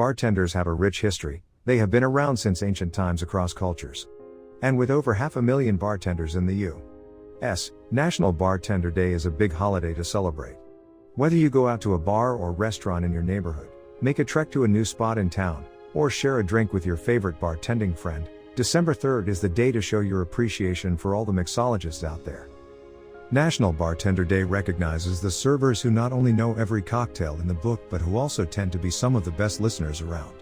Bartenders have a rich history. They have been around since ancient times across cultures. And with over 500,000 bartenders in the U.S., National Bartender Day is a big holiday to celebrate. Whether you go out to a bar or restaurant in your neighborhood, make a trek to a new spot in town, or share a drink with your favorite bartending friend, December 3rd is the day to show your appreciation for all the mixologists out there. National Bartender Day recognizes the servers who not only know every cocktail in the book but who also tend to be some of the best listeners around.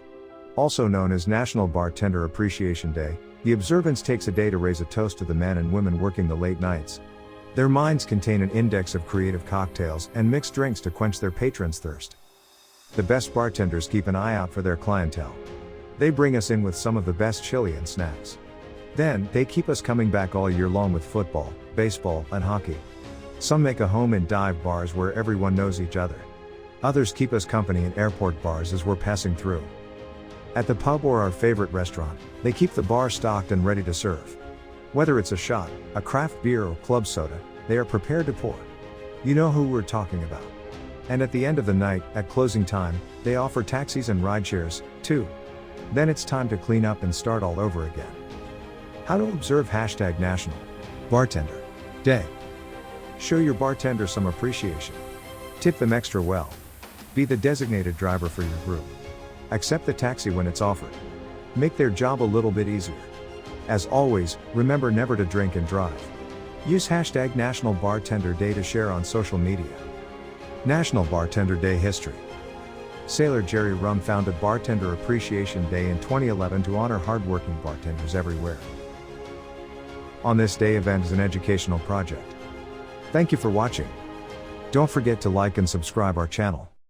Also known as National Bartender Appreciation Day, the observance takes a day to raise a toast to the men and women working the late nights. Their minds contain an index of creative cocktails and mixed drinks to quench their patrons' thirst. The best bartenders keep an eye out for their clientele. They bring us in with some of the best chili and snacks. Then, they keep us coming back all year long with football, baseball, and hockey. Some make a home in dive bars where everyone knows each other. Others keep us company in airport bars as we're passing through. At the pub or our favorite restaurant, they keep the bar stocked and ready to serve. Whether it's a shot, a craft beer or club soda, they are prepared to pour. You know who we're talking about. And at the end of the night, at closing time, they offer taxis and rideshares, too. Then it's time to clean up and start all over again. How to observe #National Bartender Day. Show your bartender some appreciation. Tip them extra well. Be the designated driver for your group. Accept the taxi when it's offered. Make their job a little bit easier. As always, remember never to drink and drive. Use #National Bartender Day to share on social media. National Bartender Day History. Sailor Jerry Rum founded Bartender Appreciation Day in 2011 to honor hardworking bartenders everywhere. On this day, event is an educational project. Thank you for watching. Don't forget to like and subscribe our channel.